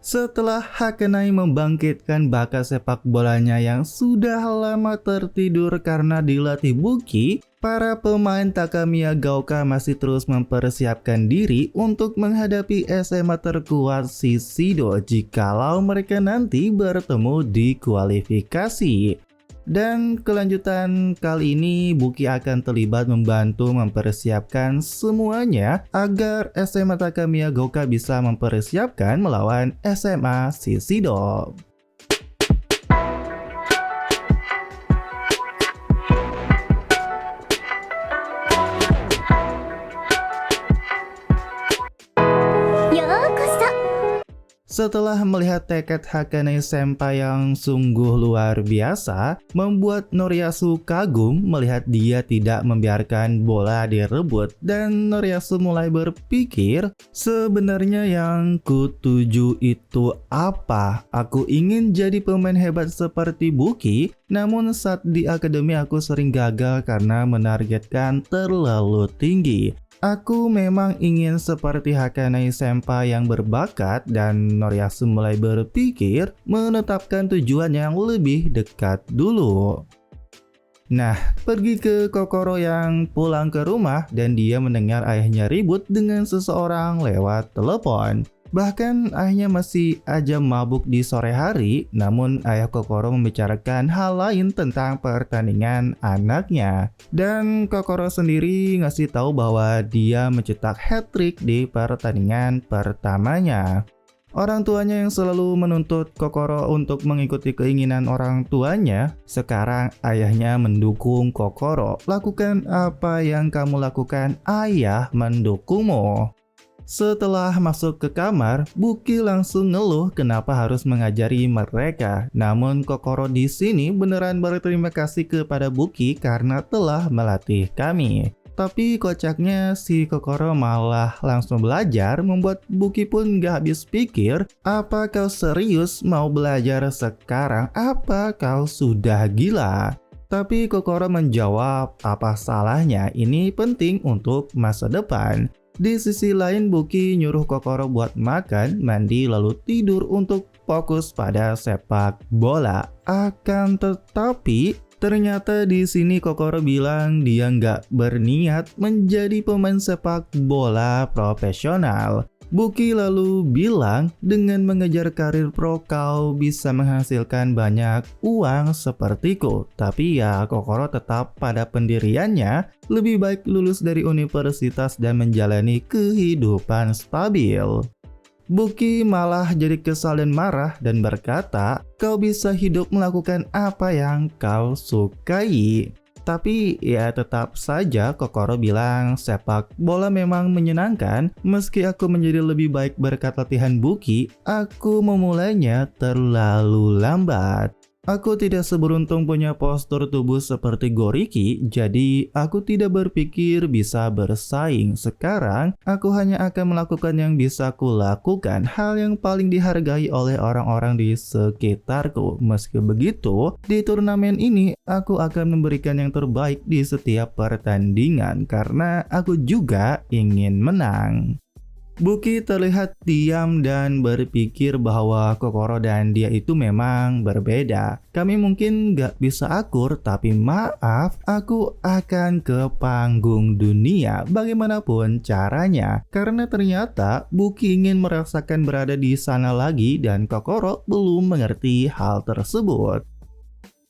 Setelah Hakanai membangkitkan bakat sepak bolanya yang sudah lama tertidur karena dilatih Buki, para pemain Takamiya Gaoka masih terus mempersiapkan diri untuk menghadapi SMA terkuat Shiseido jikalau mereka nanti bertemu di kualifikasi. Dan kelanjutan kali ini Buki akan terlibat membantu mempersiapkan semuanya agar SMA Takamiya Gaoka bisa mempersiapkan melawan SMA Shiseido. Setelah melihat tekad Hakanai Senpai yang sungguh luar biasa, membuat Noriyasu kagum melihat dia tidak membiarkan bola direbut, dan Noriyasu mulai berpikir, sebenarnya yang kutuju itu apa? Aku ingin jadi pemain hebat seperti Buki, namun saat di akademi aku sering gagal karena menargetkan terlalu tinggi. Aku memang ingin seperti Hakanai Senpai yang berbakat, dan Noriyasu mulai berpikir menetapkan tujuan yang lebih dekat dulu. Nah, pergi ke Kokoro yang pulang ke rumah dan dia mendengar ayahnya ribut dengan seseorang lewat telepon. Bahkan ayahnya masih aja mabuk di sore hari, namun ayah Kokoro membicarakan hal lain tentang pertandingan anaknya. Dan Kokoro sendiri ngasih tahu bahwa dia mencetak hat-trick di pertandingan pertamanya. Orang tuanya yang selalu menuntut Kokoro untuk mengikuti keinginan orang tuanya, sekarang ayahnya mendukung Kokoro. Lakukan apa yang kamu lakukan, ayah mendukungmu. Setelah masuk ke kamar, Buki langsung ngeluh kenapa harus mengajari mereka. Namun Kokoro di sini beneran berterima kasih kepada Buki karena telah melatih kami. Tapi kocaknya si Kokoro malah langsung belajar, membuat Buki pun gak habis pikir, apa kau serius mau belajar sekarang? Apa kau sudah gila? Tapi Kokoro menjawab, apa salahnya, ini penting untuk masa depan. Di sisi lain, Buki nyuruh Kokoro buat makan, mandi, lalu tidur untuk fokus pada sepak bola. Akan tetapi, ternyata di sini Kokoro bilang dia nggak berniat menjadi pemain sepak bola profesional. Buki lalu bilang, dengan mengejar karir pro kau bisa menghasilkan banyak uang sepertiku. Tapi ya Kokoro tetap pada pendiriannya, lebih baik lulus dari universitas dan menjalani kehidupan stabil. Buki malah jadi kesal dan marah dan berkata, kau bisa hidup melakukan apa yang kau sukai. Tapi ya tetap saja Kokoro bilang sepak bola memang menyenangkan. Meski aku menjadi lebih baik berkat latihan Buki, aku memulainya terlalu lambat. Aku tidak seberuntung punya postur tubuh seperti Goriki, jadi aku tidak berpikir bisa bersaing. Sekarang, aku hanya akan melakukan yang bisa kulakukan, hal yang paling dihargai oleh orang-orang di sekitarku. Meski begitu, di turnamen ini, aku akan memberikan yang terbaik di setiap pertandingan, karena aku juga ingin menang. Buki terlihat diam dan berpikir bahwa Kokoro dan dia itu memang berbeda. Kami mungkin gak bisa akur, tapi maaf, aku akan ke panggung dunia bagaimanapun caranya. Karena ternyata Buki ingin merasakan berada di sana lagi dan Kokoro belum mengerti hal tersebut.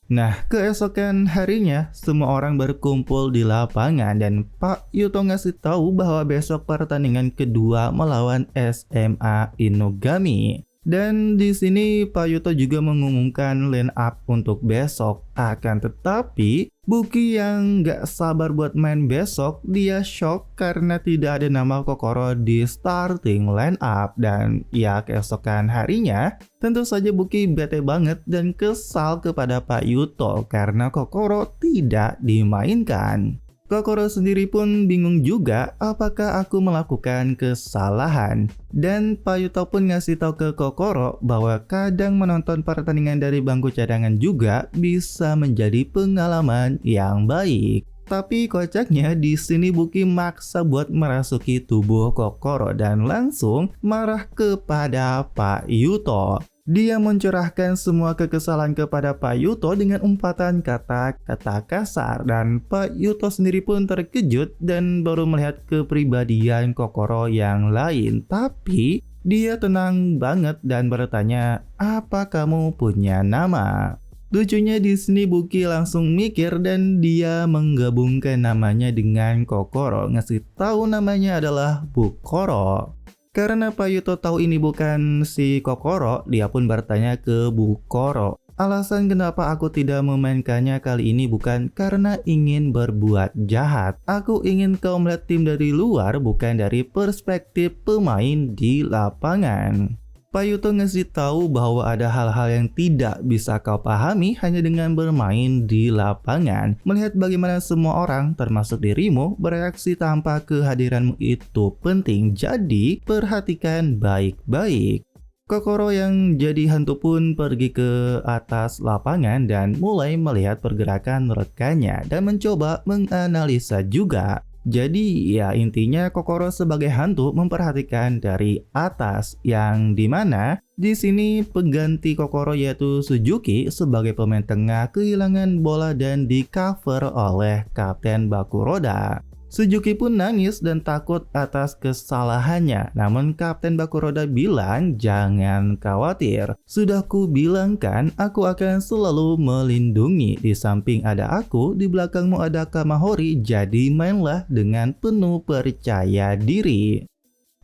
Nah, keesokan harinya, semua orang berkumpul di lapangan dan Pak Yuto ngasih tahu bahwa besok pertandingan kedua melawan SMA Inugami. Dan di sini Pak Yuto juga mengumumkan line up untuk besok. Akan tetapi, Buki yang gak sabar buat main besok, dia shock karena tidak ada nama Kokoro di starting line up. Dan ya keesokan harinya, tentu saja Buki bete banget dan kesal kepada Pak Yuto karena Kokoro tidak dimainkan. Kokoro sendiri pun bingung juga apakah aku melakukan kesalahan. Dan Pak Yuto pun ngasih tahu ke Kokoro bahwa kadang menonton pertandingan dari bangku cadangan juga bisa menjadi pengalaman yang baik. Tapi kocaknya di sini Buki maksa buat merasuki tubuh Kokoro dan langsung marah kepada Pak Yuto. Dia mencurahkan semua kekesalan kepada Pak Yuto dengan umpatan kata-kata kasar dan Pak Yuto sendiri pun terkejut dan baru melihat kepribadian Kokoro yang lain. Tapi dia tenang banget dan bertanya, "Apa kamu punya nama?" Lucunya di sini Buki langsung mikir dan dia menggabungkan namanya dengan Kokoro, ngasih tahu namanya adalah Bukoro. Karena Pak Yuto tahu ini bukan si Kokoro, dia pun bertanya ke Bukoro. Alasan kenapa aku tidak memainkannya kali ini bukan karena ingin berbuat jahat. Aku ingin kau melihat tim dari luar bukan dari perspektif pemain di lapangan. Pak Yuto ngasih tahu bahwa ada hal-hal yang tidak bisa kau pahami hanya dengan bermain di lapangan. Melihat bagaimana semua orang, termasuk dirimu, bereaksi tanpa kehadiranmu itu penting. Jadi, perhatikan baik-baik. Kokoro yang jadi hantu pun pergi ke atas lapangan dan mulai melihat pergerakan rekannya dan mencoba menganalisa juga. Jadi ya intinya Kokoro sebagai hantu memperhatikan dari atas yang dimana di sini pengganti Kokoro yaitu Suzuki sebagai pemain tengah kehilangan bola dan di cover oleh Kapten Bakuroda. Suzuki pun nangis dan takut atas kesalahannya. Namun Kapten Bakuroda bilang, "Jangan khawatir. Sudah ku bilang kan, aku akan selalu melindungi. Di samping ada aku, di belakangmu ada Kamahori. Jadi mainlah dengan penuh percaya diri."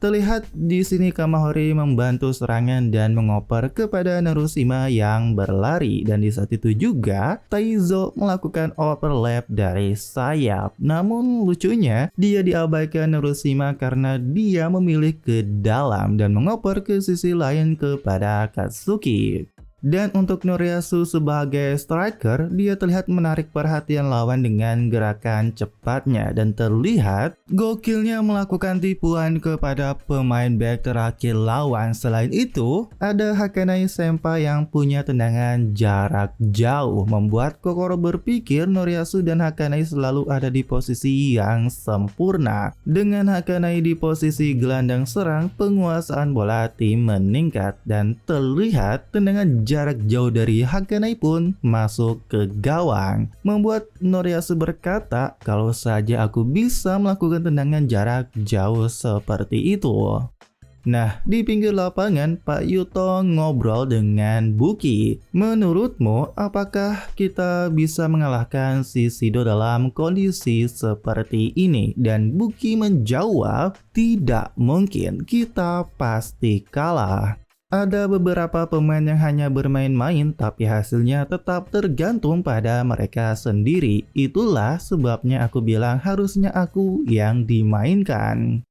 Terlihat di sini Kamahori membantu serangan dan mengoper kepada Narushima yang berlari dan di saat itu juga Taizo melakukan overlap dari sayap. Namun lucunya dia diabaikan Narushima karena dia memilih ke dalam dan mengoper ke sisi lain kepada Katsuki. Dan untuk Noriyasu sebagai striker, dia terlihat menarik perhatian lawan dengan gerakan cepatnya dan terlihat gokilnya melakukan tipuan kepada pemain back terakhir lawan. Selain itu, ada Hakanai Senpai yang punya tendangan jarak jauh, membuat Kokoro berpikir Noriyasu dan Hakanai selalu ada di posisi yang sempurna. Dengan Hakanai di posisi gelandang serang, penguasaan bola tim meningkat dan terlihat tendangan jarak jauh dari Hakanai pun masuk ke gawang, membuat Noriyasu berkata, "Kalau saja aku bisa melakukan tendangan jarak jauh seperti itu." Nah, di pinggir lapangan, Pak Yuto ngobrol dengan Buki. "Menurutmu, apakah kita bisa mengalahkan Shishido dalam kondisi seperti ini?" Dan Buki menjawab, "Tidak mungkin, kita pasti kalah. Ada beberapa pemain yang hanya bermain-main tapi hasilnya tetap tergantung pada mereka sendiri. Itulah sebabnya aku bilang harusnya aku yang dimainkan."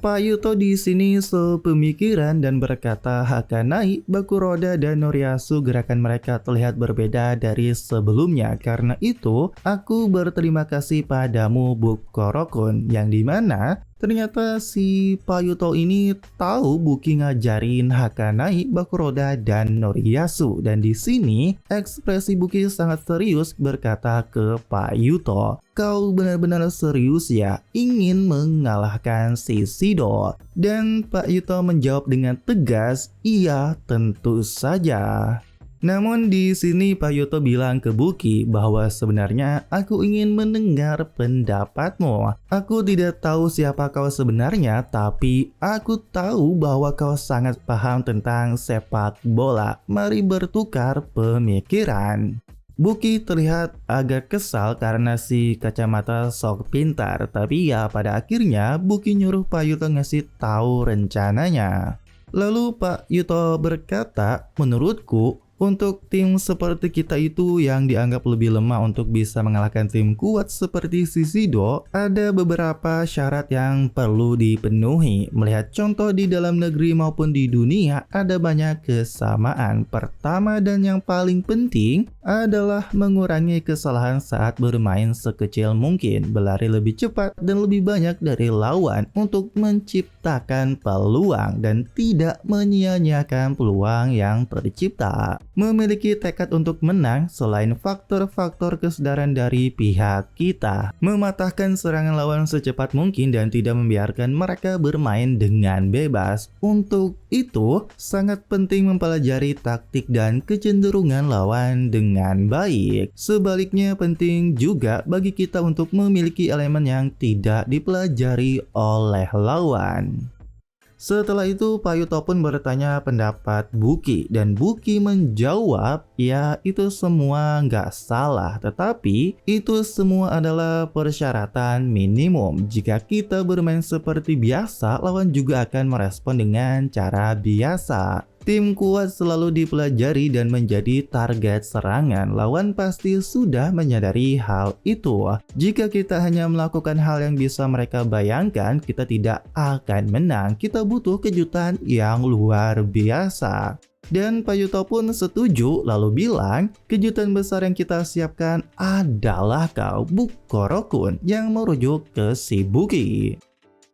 Pak Yuto di sini sepemikiran dan berkata Hakanai, Bakuroda, dan Noriyasu gerakan mereka terlihat berbeda dari sebelumnya. Karena itu, aku berterima kasih padamu Bukoro-kun, yang dimana ternyata si Pak Yuto ini tahu Buki ngajarin Hakanai, Bakuroda, dan Noriyasu. Dan di sini ekspresi Buki sangat serius berkata ke Pak Yuto, "Kau benar-benar serius ya ingin mengalahkan Shishido?" Dan Pak Yuto menjawab dengan tegas, "Iya, tentu saja." Namun di sini Pak Yuto bilang ke Buki bahwa sebenarnya aku ingin mendengar pendapatmu. Aku tidak tahu siapa kau sebenarnya, tapi aku tahu bahwa kau sangat paham tentang sepak bola. Mari bertukar pemikiran. Buki terlihat agak kesal karena si kacamata sok pintar, tapi ya pada akhirnya Buki nyuruh Pak Yuto ngasih tahu rencananya. Lalu Pak Yuto berkata, "Menurutku, untuk tim seperti kita itu yang dianggap lebih lemah untuk bisa mengalahkan tim kuat seperti Shishido, ada beberapa syarat yang perlu dipenuhi. Melihat contoh di dalam negeri maupun di dunia, ada banyak kesamaan. Pertama dan yang paling penting adalah mengurangi kesalahan saat bermain sekecil mungkin, berlari lebih cepat dan lebih banyak dari lawan untuk menciptakan peluang dan tidak menyia-nyiakan peluang yang tercipta." memiliki tekad untuk menang selain faktor-faktor kesadaran dari pihak kita, mematahkan serangan lawan secepat mungkin dan tidak membiarkan mereka bermain dengan bebas. Untuk itu, sangat penting mempelajari taktik dan kecenderungan lawan dengan baik. Sebaliknya, penting juga bagi kita untuk memiliki elemen yang tidak dipelajari oleh lawan. Setelah itu Pak Yuto pun bertanya pendapat Buki dan Buki menjawab, ya itu semua nggak salah, tetapi itu semua adalah persyaratan minimum. Jika kita bermain seperti biasa, lawan juga akan merespon dengan cara biasa. Tim kuat selalu dipelajari dan menjadi target serangan. Lawan pasti sudah menyadari hal itu. Jika kita hanya melakukan hal yang bisa mereka bayangkan, kita tidak akan menang. Kita butuh kejutan yang luar biasa. Dan Pak Yuto pun setuju, lalu bilang, kejutan besar yang kita siapkan adalah kau, Bukorokun, yang merujuk ke si Buki.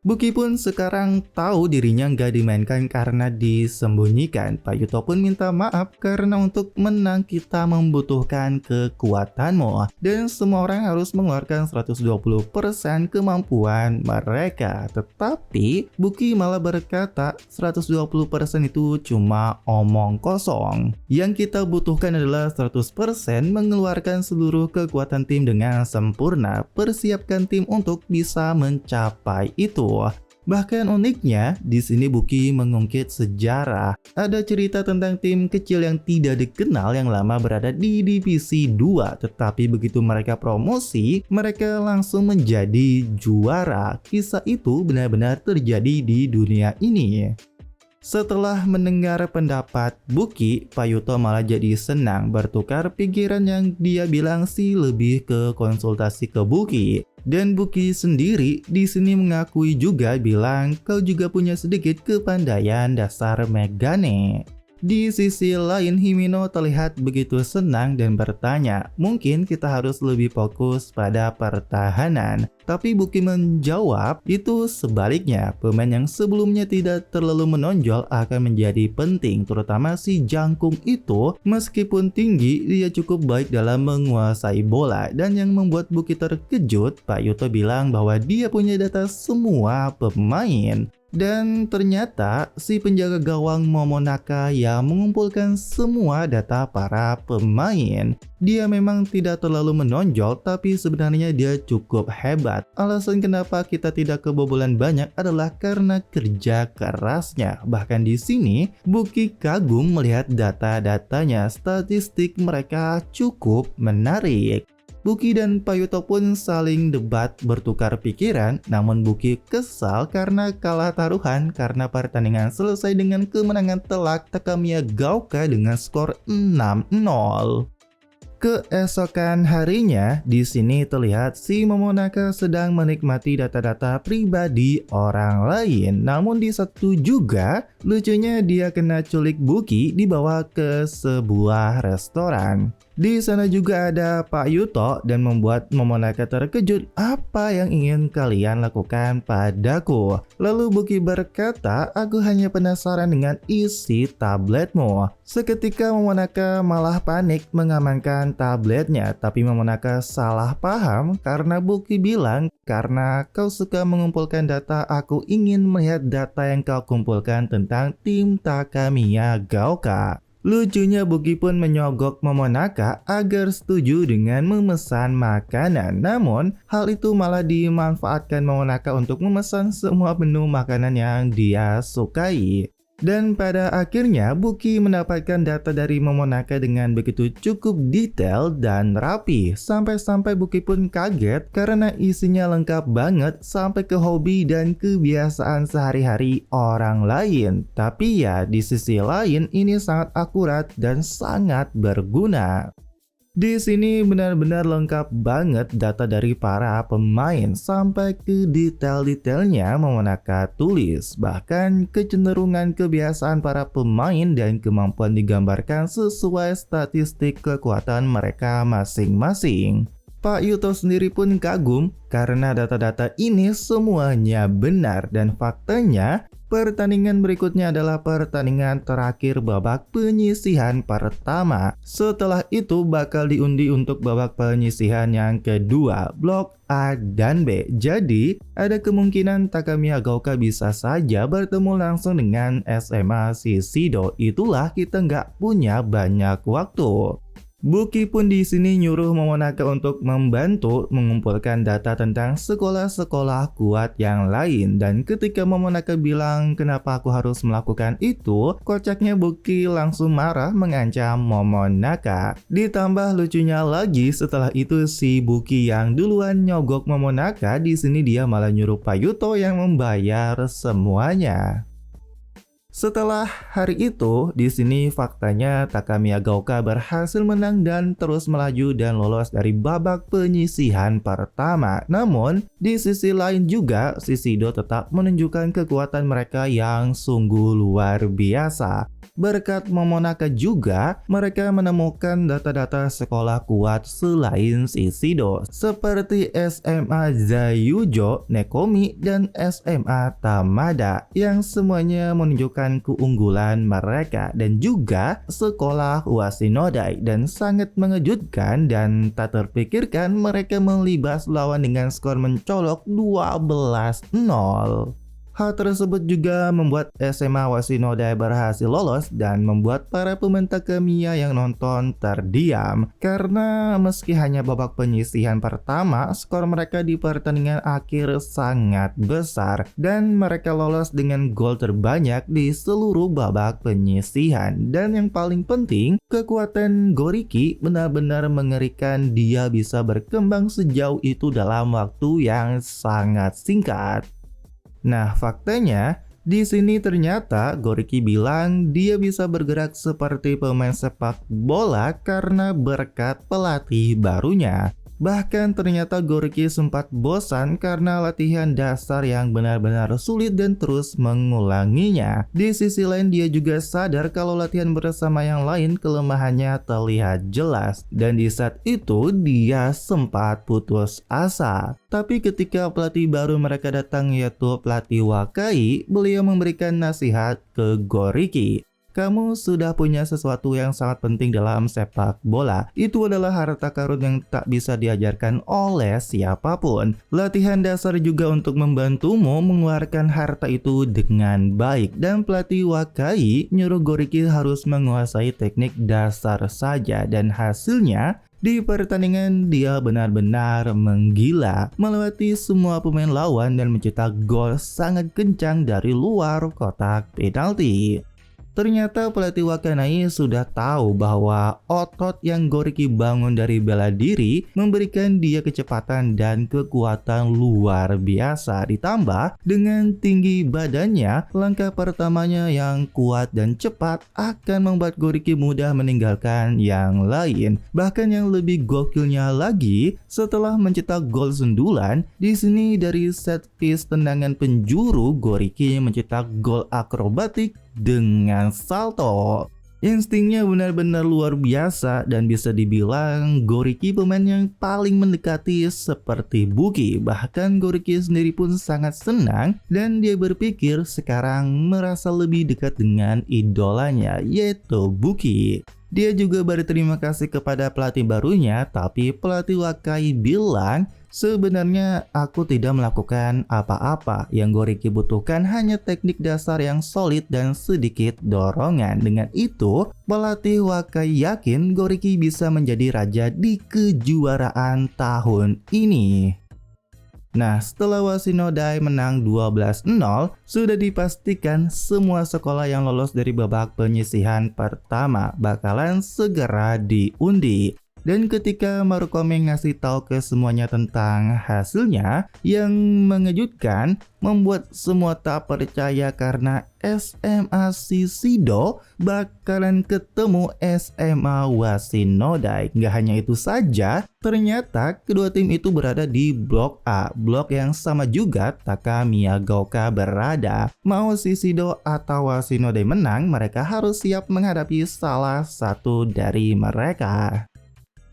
Buki pun sekarang tahu dirinya nggak dimainkan karena disembunyikan. Pak Yuto pun minta maaf karena untuk menang kita membutuhkan kekuatanmu. Dan semua orang harus mengeluarkan 120% kemampuan mereka. Tetapi Buki malah berkata 120% itu cuma omong kosong. Yang kita butuhkan adalah 100% mengeluarkan seluruh kekuatan tim dengan sempurna. Persiapkan tim untuk bisa mencapai itu. Bahkan uniknya, di sini Buki mengungkit sejarah. Ada cerita tentang tim kecil yang tidak dikenal yang lama berada di divisi 2, tetapi begitu mereka promosi, mereka langsung menjadi juara. Kisah itu benar-benar terjadi di dunia ini. Setelah mendengar pendapat Buki, Pak Yuto malah jadi senang bertukar pikiran yang dia bilang sih lebih ke konsultasi ke Buki. Dan Buki sendiri di sini mengakui juga bilang kau juga punya sedikit kepandaian dasar Megane. Di sisi lain, Himeno terlihat begitu senang dan bertanya, mungkin kita harus lebih fokus pada pertahanan. Tapi Buki menjawab, itu sebaliknya, pemain yang sebelumnya tidak terlalu menonjol akan menjadi penting, terutama si Jangkung itu. Meskipun tinggi, dia cukup baik dalam menguasai bola. Dan yang membuat Buki terkejut, Pak Yuto bilang bahwa dia punya data semua pemain. Dan ternyata si penjaga gawang Momonaka yang mengumpulkan semua data para pemain. Dia memang tidak terlalu menonjol, tapi sebenarnya dia cukup hebat. Alasan kenapa kita tidak kebobolan banyak adalah karena kerja kerasnya. Bahkan di sini Buki kagum melihat data-datanya, statistik mereka cukup menarik. Buki dan Pak Yuto pun saling debat bertukar pikiran, namun Buki kesal karena kalah taruhan karena pertandingan selesai dengan kemenangan telak Takamiya Gaoka dengan skor 6-0. Keesokan harinya, di sini terlihat si Momonaka sedang menikmati data-data pribadi orang lain. Namun di satu juga, lucunya dia kena culik Buki dibawa ke sebuah restoran. Di sana juga ada Pak Yuto dan membuat Momonaka terkejut, apa yang ingin kalian lakukan padaku? Lalu Buki berkata, aku hanya penasaran dengan isi tabletmu. Seketika Momonaka malah panik mengamankan tabletnya, tapi Momonaka salah paham karena Buki bilang, karena kau suka mengumpulkan data, aku ingin melihat data yang kau kumpulkan tentang tim Takamiya Gaoka. Lucunya Buki pun menyogok Momonaka agar setuju dengan memesan makanan. Namun hal itu malah dimanfaatkan Momonaka untuk memesan semua menu makanan yang dia sukai. Dan pada akhirnya Buki mendapatkan data dari Momonaka dengan begitu cukup detail dan rapi. Sampai-sampai Buki pun kaget karena isinya lengkap banget sampai ke hobi dan kebiasaan sehari-hari orang lain. Tapi ya di sisi lain ini sangat akurat dan sangat berguna. Di sini benar-benar lengkap banget data dari para pemain sampai ke detail-detailnya Momonaka tulis. Bahkan kecenderungan kebiasaan para pemain dan kemampuan digambarkan sesuai statistik kekuatan mereka masing-masing. Pak Yuto sendiri pun kagum karena data-data ini semuanya benar dan faktanya Pertandingan berikutnya adalah pertandingan terakhir babak penyisihan pertama. Setelah itu bakal diundi untuk babak penyisihan yang kedua, blok A dan B. Jadi, ada kemungkinan Takamiya Gaoka bisa saja bertemu langsung dengan SMA Shiseido. Itulah kita nggak punya banyak waktu. Buki pun di sini nyuruh Momonaga untuk membantu mengumpulkan data tentang sekolah-sekolah kuat yang lain. Dan ketika Momonaga bilang kenapa aku harus melakukan itu, kocaknya Buki langsung marah mengancam Momonaga. Ditambah lucunya lagi, setelah itu si Buki yang duluan nyogok Momonaga, di sini dia malah nyuruh Payuto yang membayar semuanya. Setelah hari itu, di sini faktanya Takamiya Gaoka berhasil menang dan terus melaju dan lolos dari babak penyisihan pertama. Namun, di sisi lain juga, Shiseido tetap menunjukkan kekuatan mereka yang sungguh luar biasa. Berkat Momonaga juga, mereka menemukan data-data sekolah kuat selain Shiseido, seperti SMA Zayujo, Nekomi, dan SMA Tamada, yang semuanya menunjukkan keunggulan mereka, dan juga sekolah Washinodai. Dan sangat mengejutkan dan tak terpikirkan mereka melibas lawan dengan skor mencolok 12-0. Hal tersebut juga membuat SMA Washinodai berhasil lolos dan membuat para pemain Takamiya yang nonton terdiam. Karena meski hanya babak penyisihan pertama, skor mereka di pertandingan akhir sangat besar. Dan mereka lolos dengan gol terbanyak di seluruh babak penyisihan. Dan yang paling penting, kekuatan Goriki benar-benar mengerikan. Dia bisa berkembang sejauh itu dalam waktu yang sangat singkat. Nah, faktanya di sini ternyata Goriki bilang dia bisa bergerak seperti pemain sepak bola karena berkat pelatih barunya. Bahkan ternyata Goriki sempat bosan karena latihan dasar yang benar-benar sulit dan terus mengulanginya. Di sisi lain dia juga sadar kalau latihan bersama yang lain kelemahannya terlihat jelas. Dan di saat itu dia sempat putus asa. Tapi ketika pelatih baru mereka datang yaitu pelatih Wakai, beliau memberikan nasihat ke Goriki. Kamu sudah punya sesuatu yang sangat penting dalam sepak bola. Itu adalah harta karun yang tak bisa diajarkan oleh siapapun. Latihan dasar juga untuk membantumu mengeluarkan harta itu dengan baik. Dan pelatih Wakai nyuruh Goriki harus menguasai teknik dasar saja. Dan hasilnya, di pertandingan dia benar-benar menggila, melewati semua pemain lawan dan mencetak gol sangat kencang dari luar kotak penalti. Ternyata pelatih Wakanai sudah tahu bahwa otot yang Goriki bangun dari bela diri memberikan dia kecepatan dan kekuatan luar biasa. Ditambah dengan tinggi badannya, langkah pertamanya yang kuat dan cepat akan membuat Goriki mudah meninggalkan yang lain. Bahkan yang lebih gokilnya lagi, setelah mencetak gol sundulan, di sini dari set piece tendangan penjuru, Goriki mencetak gol akrobatik dengan salto. Instingnya benar-benar luar biasa dan bisa dibilang Goriki pemain yang paling mendekati seperti Buki. Bahkan Goriki sendiri pun sangat senang dan dia berpikir sekarang merasa lebih dekat dengan idolanya yaitu Buki. Dia juga berterima kasih kepada pelatih barunya, tapi pelatih Wakai bilang, sebenarnya aku tidak melakukan apa-apa. Yang Goriki butuhkan hanya teknik dasar yang solid dan sedikit dorongan. Dengan itu, pelatih Wakai yakin Goriki bisa menjadi raja di kejuaraan tahun ini. Nah, setelah Washinodai menang 12-0, sudah dipastikan semua sekolah yang lolos dari babak penyisihan pertama bakalan segera diundi. Dan ketika Marukome ngasih tahu ke semuanya tentang hasilnya, yang mengejutkan membuat semua tak percaya karena SMA Shiseido bakalan ketemu SMA Washinodai. Nggak hanya itu saja, ternyata kedua tim itu berada di blok A, blok yang sama juga Takamiya Gaoka berada. Mau Shiseido atau Washinodai menang, mereka harus siap menghadapi salah satu dari mereka.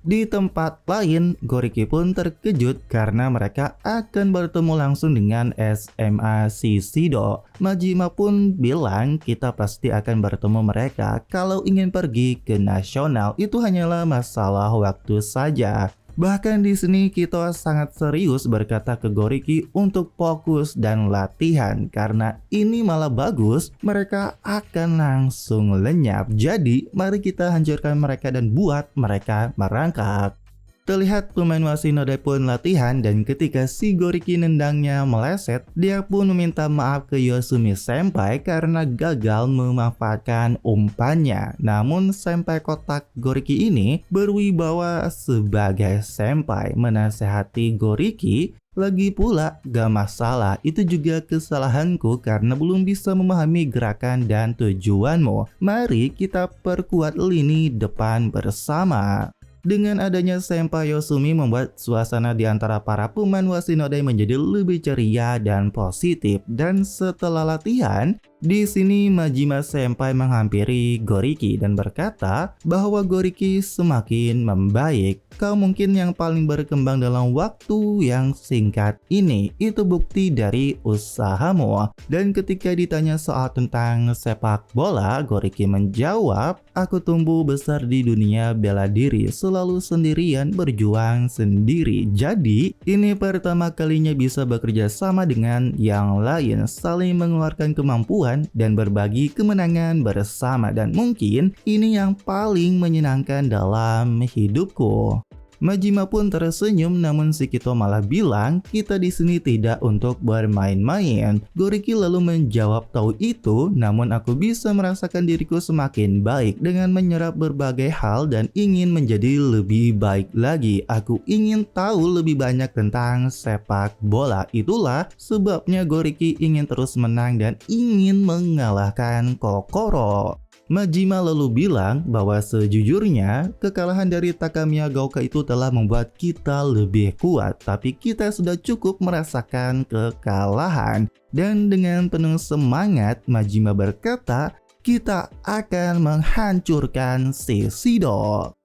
Di tempat lain, Goriki pun terkejut karena mereka akan bertemu langsung dengan SMA Shishido. Majima pun bilang kita pasti akan bertemu mereka kalau ingin pergi ke nasional, itu hanyalah masalah waktu saja. Bahkan di sini Kito sangat serius berkata ke Goriki untuk fokus dan latihan karena ini malah bagus, mereka akan langsung lenyap. Jadi mari kita hancurkan mereka dan buat mereka merangkak. Terlihat pemain Washinode pun latihan dan ketika si Goriki nendangnya meleset, dia pun meminta maaf ke Yosumi Senpai karena gagal memanfaatkan umpannya. Namun Senpai kotak Goriki ini berwibawa sebagai senpai menasehati Goriki. Lagi pula gak masalah, itu juga kesalahanku karena belum bisa memahami gerakan dan tujuanmu. Mari kita perkuat lini depan bersama. Dengan adanya Senpai Yosumi membuat suasana di antara para pemain Washinode menjadi lebih ceria dan positif. Dan setelah latihan, di sini Majima Senpai menghampiri Goriki dan berkata bahwa Goriki semakin membaik. Kau mungkin yang paling berkembang dalam waktu yang singkat ini. Itu bukti dari usahamu. Dan ketika ditanya soal tentang sepak bola, Goriki menjawab, aku tumbuh besar di dunia bela diri, selalu sendirian, berjuang sendiri. Jadi, ini pertama kalinya bisa bekerja sama dengan yang lain, saling mengeluarkan kemampuan dan berbagi kemenangan bersama. Dan mungkin ini yang paling menyenangkan dalam hidupku. Majima pun tersenyum, namun si Kito malah bilang kita di sini tidak untuk bermain-main. Goriki lalu menjawab, tahu itu, namun aku bisa merasakan diriku semakin baik dengan menyerap berbagai hal dan ingin menjadi lebih baik lagi. Aku ingin tahu lebih banyak tentang sepak bola. Itulah sebabnya Goriki ingin terus menang dan ingin mengalahkan Kokoro. Majima lalu bilang bahwa sejujurnya kekalahan dari Takamiya Gaoka itu telah membuat kita lebih kuat, tapi kita sudah cukup merasakan kekalahan. Dan dengan penuh semangat Majima berkata, kita akan menghancurkan Shishido.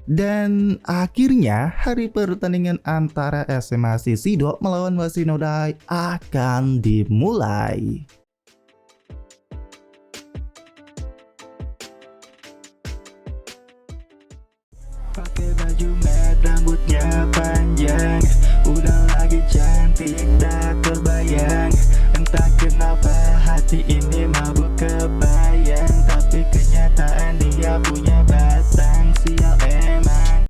Dan akhirnya hari pertandingan antara SMA Shishido melawan Washinode akan dimulai. Pakai baju matte, rambutnya panjang, udah lagi cantik tak terbayang. Entah kenapa hati ini